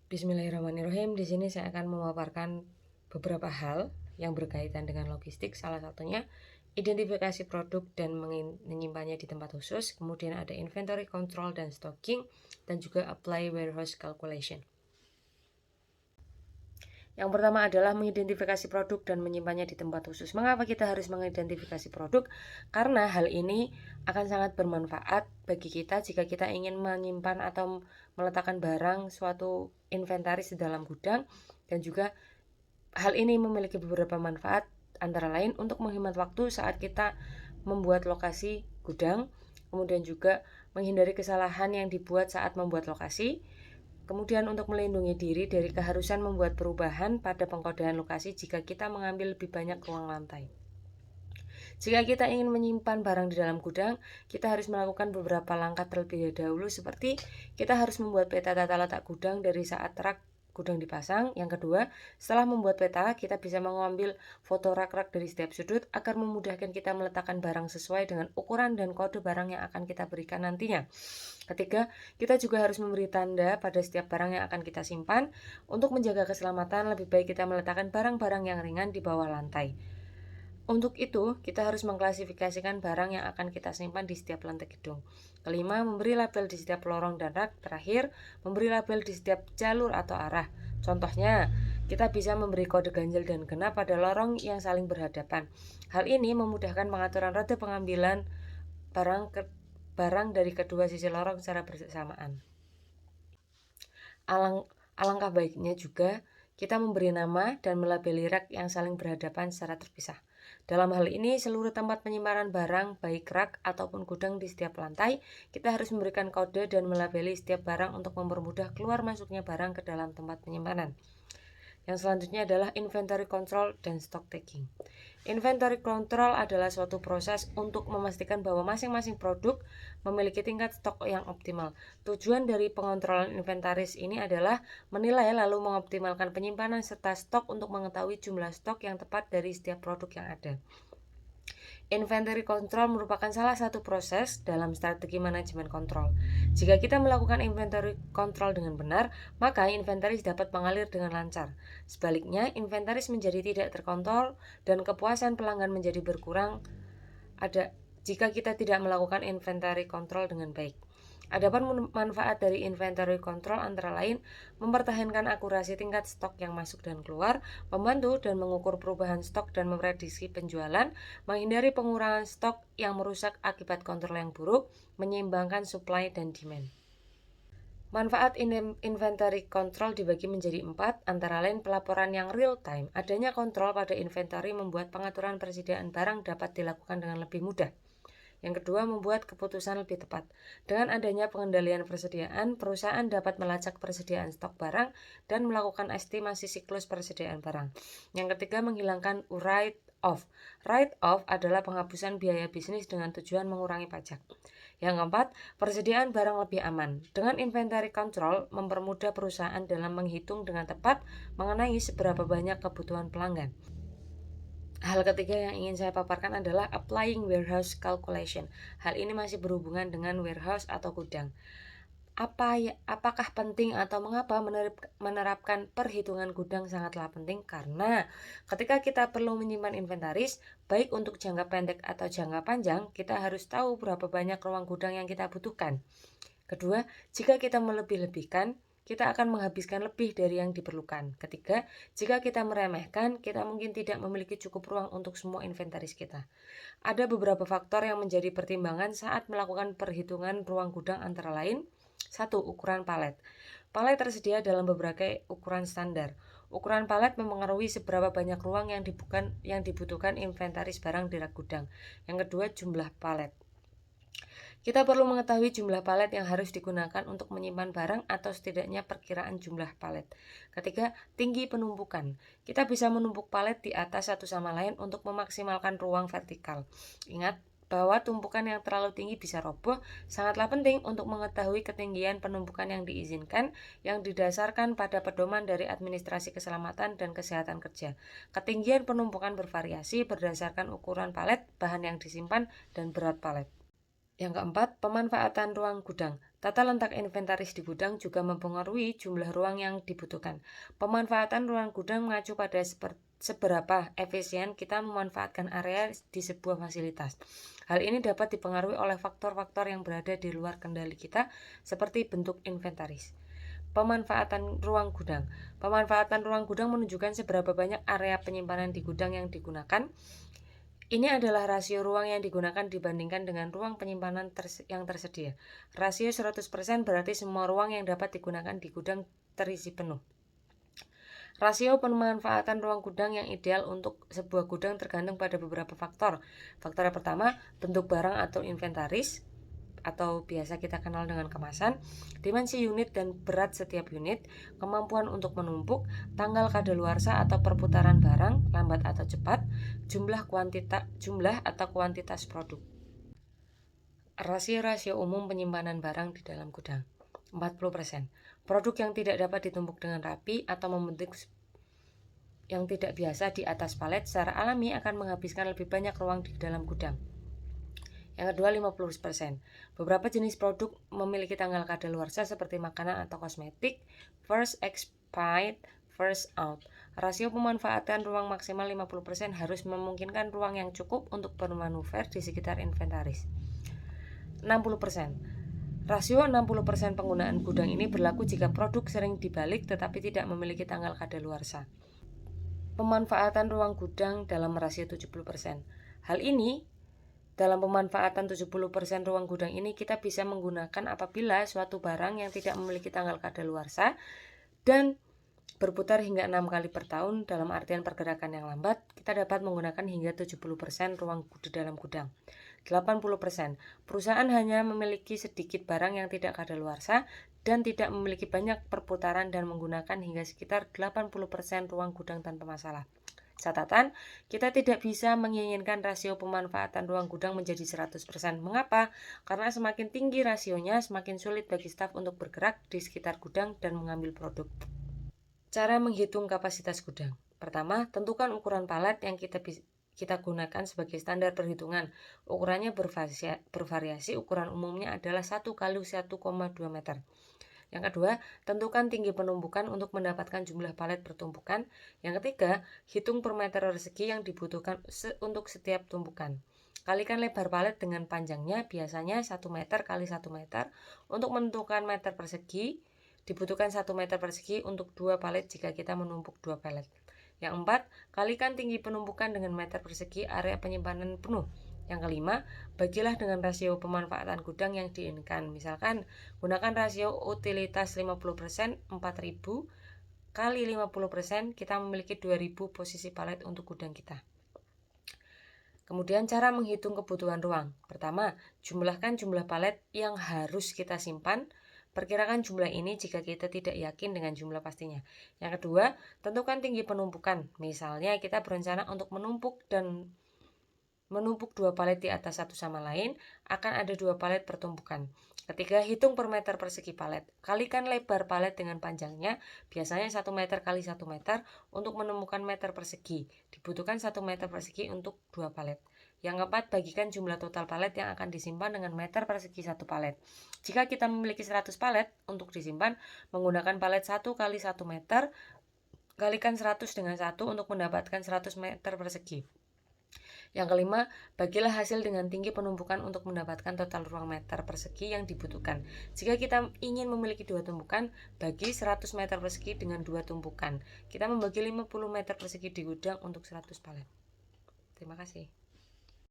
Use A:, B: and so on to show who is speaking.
A: Bismillahirrahmanirrahim. Di sini saya akan memaparkan beberapa hal yang berkaitan dengan logistik. Salah satunya identifikasi produk dan menyimpannya di tempat khusus. Kemudian ada inventory control dan stocking, dan juga apply warehouse calculation. Yang pertama adalah mengidentifikasi produk dan menyimpannya di tempat khusus. Mengapa kita harus mengidentifikasi produk? Karena hal ini akan sangat bermanfaat bagi kita jika kita ingin menyimpan atau meletakkan barang suatu inventaris di dalam gudang. Dan juga hal ini memiliki beberapa manfaat, antara lain untuk menghemat waktu saat kita membuat lokasi gudang, kemudian juga menghindari kesalahan yang dibuat saat membuat lokasi. Kemudian untuk melindungi diri dari keharusan membuat perubahan pada pengkodean lokasi jika kita mengambil lebih banyak ruang lantai. Jika kita ingin menyimpan barang di dalam gudang, kita harus melakukan beberapa langkah terlebih dahulu, seperti kita harus membuat peta tata letak gudang dari saat rak gudang dipasang. Yang kedua, setelah membuat peta, kita bisa mengambil foto rak-rak dari setiap sudut agar memudahkan kita meletakkan barang sesuai dengan ukuran dan kode barang yang akan kita berikan nantinya. Ketiga, kita juga harus memberi tanda pada setiap barang yang akan kita simpan. Untuk menjaga keselamatan, lebih baik kita meletakkan barang-barang yang ringan di bawah lantai. Untuk itu, kita harus mengklasifikasikan barang yang akan kita simpan di setiap lantai gedung. Kelima, memberi label di setiap lorong dan rak. Terakhir, memberi label di setiap jalur atau arah. Contohnya, kita bisa memberi kode ganjil dan genap pada lorong yang saling berhadapan. Hal ini memudahkan pengaturan rute pengambilan barang dari kedua sisi lorong secara bersamaan. Alangkah baiknya juga kita memberi nama dan melabeli rak yang saling berhadapan secara terpisah. Dalam hal ini, seluruh tempat penyimpanan barang, baik rak ataupun gudang di setiap lantai, kita harus memberikan kode dan melabeli setiap barang untuk mempermudah keluar masuknya barang ke dalam tempat penyimpanan. Yang selanjutnya adalah inventory control dan stock taking. Inventory control adalah suatu proses untuk memastikan bahwa masing-masing produk memiliki tingkat stok yang optimal. Tujuan dari pengontrolan inventaris ini adalah menilai lalu mengoptimalkan penyimpanan serta stok untuk mengetahui jumlah stok yang tepat dari setiap produk yang ada. Inventory control merupakan salah satu proses dalam strategi manajemen kontrol. Jika kita melakukan inventory control dengan benar, maka inventaris dapat mengalir dengan lancar. Sebaliknya, inventaris menjadi tidak terkontrol dan kepuasan pelanggan menjadi berkurang jika kita tidak melakukan inventory control dengan baik. Adapun manfaat dari inventory control antara lain mempertahankan akurasi tingkat stok yang masuk dan keluar, membantu dan mengukur perubahan stok dan memprediksi penjualan, menghindari pengurangan stok yang merusak akibat kontrol yang buruk, menyeimbangkan supply dan demand. Manfaat inventory control dibagi menjadi 4, antara lain pelaporan yang real time. Adanya kontrol pada inventory membuat pengaturan persediaan barang dapat dilakukan dengan lebih mudah. Yang kedua, membuat keputusan lebih tepat. Dengan adanya pengendalian persediaan, perusahaan dapat melacak persediaan stok barang dan melakukan estimasi siklus persediaan barang. Yang ketiga, menghilangkan write-off. Write-off adalah penghapusan biaya bisnis dengan tujuan mengurangi pajak. Yang keempat, persediaan barang lebih aman. Dengan inventory control, mempermudah perusahaan dalam menghitung dengan tepat mengenai seberapa banyak kebutuhan pelanggan. Hal ketiga yang ingin saya paparkan adalah applying warehouse calculation. Hal ini masih berhubungan dengan warehouse atau gudang. Apakah penting atau mengapa menerapkan perhitungan gudang sangatlah penting? Karena ketika kita perlu menyimpan inventaris, baik untuk jangka pendek atau jangka panjang, kita harus tahu berapa banyak ruang gudang yang kita butuhkan. Kedua, jika kita melebih-lebihkan, kita akan menghabiskan lebih dari yang diperlukan. Ketiga, jika kita meremehkan, kita mungkin tidak memiliki cukup ruang untuk semua inventaris kita. Ada beberapa faktor yang menjadi pertimbangan saat melakukan perhitungan ruang gudang, antara lain: 1. Ukuran palet. Palet tersedia dalam beberapa ukuran standar. Ukuran palet mempengaruhi seberapa banyak ruang yang dibutuhkan inventaris barang di rak gudang. Yang kedua, jumlah palet. Kita perlu mengetahui jumlah palet yang harus digunakan untuk menyimpan barang atau setidaknya perkiraan jumlah palet. Ketiga, tinggi penumpukan. Kita bisa menumpuk palet di atas satu sama lain untuk memaksimalkan ruang vertikal. Ingat bahwa tumpukan yang terlalu tinggi bisa roboh. Sangatlah penting untuk mengetahui ketinggian penumpukan yang diizinkan, yang didasarkan pada pedoman dari Administrasi Keselamatan dan Kesehatan Kerja. Ketinggian penumpukan bervariasi berdasarkan ukuran palet, bahan yang disimpan, dan berat palet. Yang keempat, pemanfaatan ruang gudang. Tata letak inventaris di gudang juga mempengaruhi jumlah ruang yang dibutuhkan. Pemanfaatan ruang gudang mengacu pada seberapa efisien kita memanfaatkan area di sebuah fasilitas. Hal ini dapat dipengaruhi oleh faktor-faktor yang berada di luar kendali kita, seperti bentuk inventaris. Pemanfaatan ruang gudang. Pemanfaatan ruang gudang menunjukkan seberapa banyak area penyimpanan di gudang yang digunakan. Ini adalah rasio ruang yang digunakan dibandingkan dengan ruang penyimpanan yang tersedia. Rasio 100% berarti semua ruang yang dapat digunakan di gudang terisi penuh. Rasio pemanfaatan ruang gudang yang ideal untuk sebuah gudang tergantung pada beberapa faktor. Faktor yang pertama, bentuk barang atau inventaris, atau biasa kita kenal dengan kemasan, dimensi unit dan berat setiap unit, kemampuan untuk menumpuk, tanggal kadaluarsa atau perputaran barang, lambat atau cepat, jumlah atau kuantitas produk. Rasio-rasio umum penyimpanan barang di dalam gudang. 40%. Produk yang tidak dapat ditumpuk dengan rapi atau membentuk yang tidak biasa di atas palet secara alami akan menghabiskan lebih banyak ruang di dalam gudang. Yang kedua, 50%. Beberapa jenis produk memiliki tanggal kadaluarsa seperti makanan atau kosmetik, first expired, first out. Rasio pemanfaatan ruang maksimal 50% harus memungkinkan ruang yang cukup untuk bermanuver di sekitar inventaris. 60%. Rasio 60% penggunaan gudang ini berlaku jika produk sering dibalik tetapi tidak memiliki tanggal kadaluarsa. Pemanfaatan ruang gudang dalam rasio 70%. Hal ini dalam pemanfaatan 70% ruang gudang ini kita bisa menggunakan apabila suatu barang yang tidak memiliki tanggal kadaluarsa dan berputar hingga 6 kali per tahun, dalam artian pergerakan yang lambat, kita dapat menggunakan hingga 70% ruang di dalam gudang. 80%. Perusahaan hanya memiliki sedikit barang yang tidak kadaluarsa dan tidak memiliki banyak perputaran dan menggunakan hingga sekitar 80% ruang gudang tanpa masalah. Catatan, kita tidak bisa menginginkan rasio pemanfaatan ruang gudang menjadi 100%. Mengapa? Karena semakin tinggi rasionya, semakin sulit bagi staf untuk bergerak di sekitar gudang dan mengambil produk. Cara menghitung kapasitas gudang. Pertama, tentukan ukuran palet yang kita gunakan sebagai standar perhitungan. Ukurannya bervariasi, ukuran umumnya adalah 1 kali 1,2 meter. Yang kedua, tentukan tinggi penumpukan untuk mendapatkan jumlah palet pertumpukan. Yang ketiga, hitung per meter persegi yang dibutuhkan untuk setiap tumpukan. Kalikan lebar palet dengan panjangnya, biasanya 1 meter kali 1 meter. Untuk menentukan meter persegi, dibutuhkan 1 meter persegi untuk 2 palet jika kita menumpuk 2 palet. Yang keempat, kalikan tinggi penumpukan dengan meter persegi area penyimpanan penuh. Yang kelima, bagilah dengan rasio pemanfaatan gudang yang diinginkan. Misalkan, gunakan rasio utilitas 50%, 4.000 kali 50%, kita memiliki 2.000 posisi palet untuk gudang kita. Kemudian cara menghitung kebutuhan ruang. Pertama, jumlahkan jumlah palet yang harus kita simpan. Perkirakan jumlah ini jika kita tidak yakin dengan jumlah pastinya. Yang kedua, tentukan tinggi penumpukan. Misalnya kita berencana untuk menumpuk 2 palet di atas satu sama lain, akan ada 2 palet pertumpukan. Ketiga, hitung per meter persegi palet. Kalikan lebar palet dengan panjangnya, biasanya 1 meter kali 1 meter untuk menemukan meter persegi. Dibutuhkan 1 meter persegi untuk 2 palet. Yang keempat, bagikan jumlah total palet yang akan disimpan dengan meter persegi 1 palet. Jika kita memiliki 100 palet untuk disimpan, menggunakan palet 1 kali 1 meter, kalikan 100 dengan 1 untuk mendapatkan 100 meter persegi. Yang kelima, bagilah hasil dengan tinggi penumpukan untuk mendapatkan total ruang meter persegi yang dibutuhkan. Jika kita ingin memiliki 2 tumpukan, bagi 100 meter persegi dengan 2 tumpukan. Kita membagi 50 meter persegi di gudang untuk 100 palet. Terima kasih.